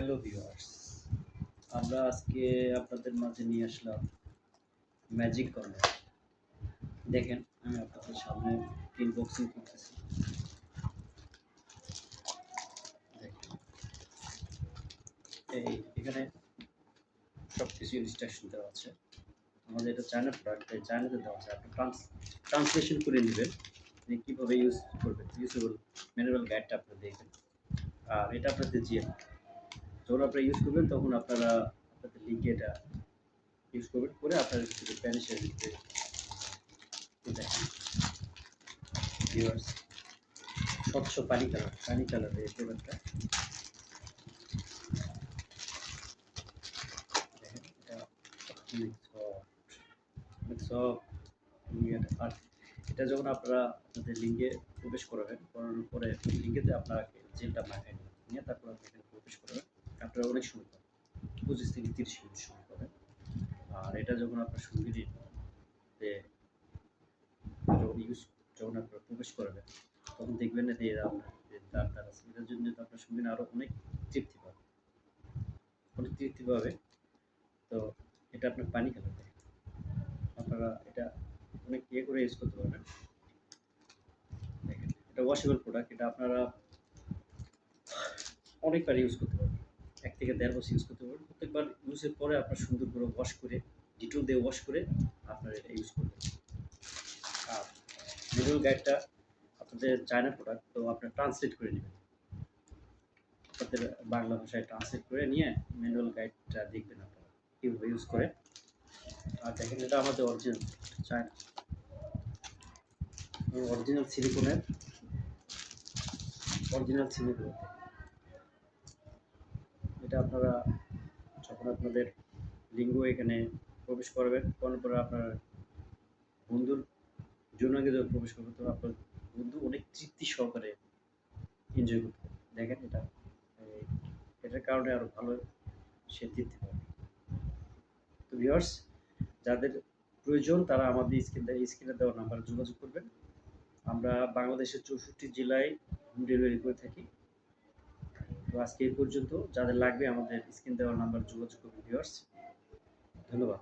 Hello viewers, আমরা আজকে আপনাদের মাঝে নিয়ে আসলাম ম্যাজিক কর্নার। দেখেন, আমি আপনাদের সামনে আনবক্সিং করতেছি। দেখেন, এখানে সব কিছু ইনস্ট্রাকশন দেওয়া আছে। আমাদের এটা চায়না প্রোডাক্ট, তাই চায়নাতে দেওয়া আছে। আপনি ট্রান্সলেশন করে নেবেন যে কীভাবে ইউজ করবেন। ইউজেবল ম্যানুয়াল গাইডটা আপনারা দেখবেন। আর এটা আপনাদের জিএম, যখন আপনারা ইউজ করবেন তখন আপনারা আপনাদের লিঙ্কে এটা ইউজ করবেন, করে আপনার প্যানিশের ভিতরে দেখেন ভিউয়ার্স, স্বচ্ছ পানি কালারের এই প্রোডাক্টটা। দেখেন, এটা অনেক সফট। আর এটা যখন আপনারা আপনাদের লিঙ্কে প্রবেশ করাবেন, করানোর পরে লিঙ্কেতে আপনাকে জেলটা মাখায় নেবেন, নিয়ে তারপর আপনি এখানে প্রবেশ করবেন। আপনারা অনেক সময় পাবেন, 25 থেকে 30 মিনিট সময় পাবেন। আর এটা যখন আপনার সঙ্গীতে যখন আপনারা প্রবেশ করবেন, তখন দেখবেন না যে এরা আপনার যে তার আছে, এটার জন্য আপনার সঙ্গী আরও অনেক তৃপ্তি পাবে, তো এটা আপনার পানি খেতে দেয়। আপনারা এটা অনেক করে ইউজ করতে পারবেন। দেখেন, এটা ওয়াশেবল প্রোডাক্ট, এটা আপনারা অনেকবার ইউজ করতে পারবেন। 1 থেকে 1.5 বছর ইউজ করতে পারবেন। প্রত্যেকবার ইউজের পরে আপনার সুন্দর করে ওয়াশ করে, ডিটল দিয়ে ওয়াশ করে আপনারা এটা ইউজ করবেন। আর ম্যানুয়াল গাইডটা আপনাদের চায়না প্রোডাক্ট, তো আপনারা ট্রান্সলেট করে নেবেন। আপনাদের বাংলা ভাষায় ট্রান্সলেট করে নিয়ে ম্যানুয়াল গাইডটা দেখবেন আপনারা কীভাবে ইউজ করে। আর দেখেন, এটা আমাদের অরিজিনাল চায়না অরিজিনাল সিলিকন। এটা আপনারা যখন আপনাদের লিঙ্গ এখানে প্রবেশ করবেন, করার পরে আপনার বন্ধুর যৌনাঙ্গে যখন প্রবেশ করবেন, তখন আপনার বন্ধু অনেক তৃপ্তি সহকারে এনজয় করতে পারবে। দেখেন, এটার কারণে আরও ভালো সে তৃপ্তি পাবে। তো ভিউয়ার্স, যাদের প্রয়োজন তারা আমাদের স্ক্রিনে দেওয়া নাম্বারে যোগাযোগ করবেন। আমরা বাংলাদেশের 64 জেলায় হোম ডেলিভারি করে থাকি। তো আজকে এই পর্যন্ত। যাদের লাগবে আমাদের স্ক্রিন দেওয়া নাম্বারে যোগাযোগ করবেন ভিউয়ার্স। ধন্যবাদ।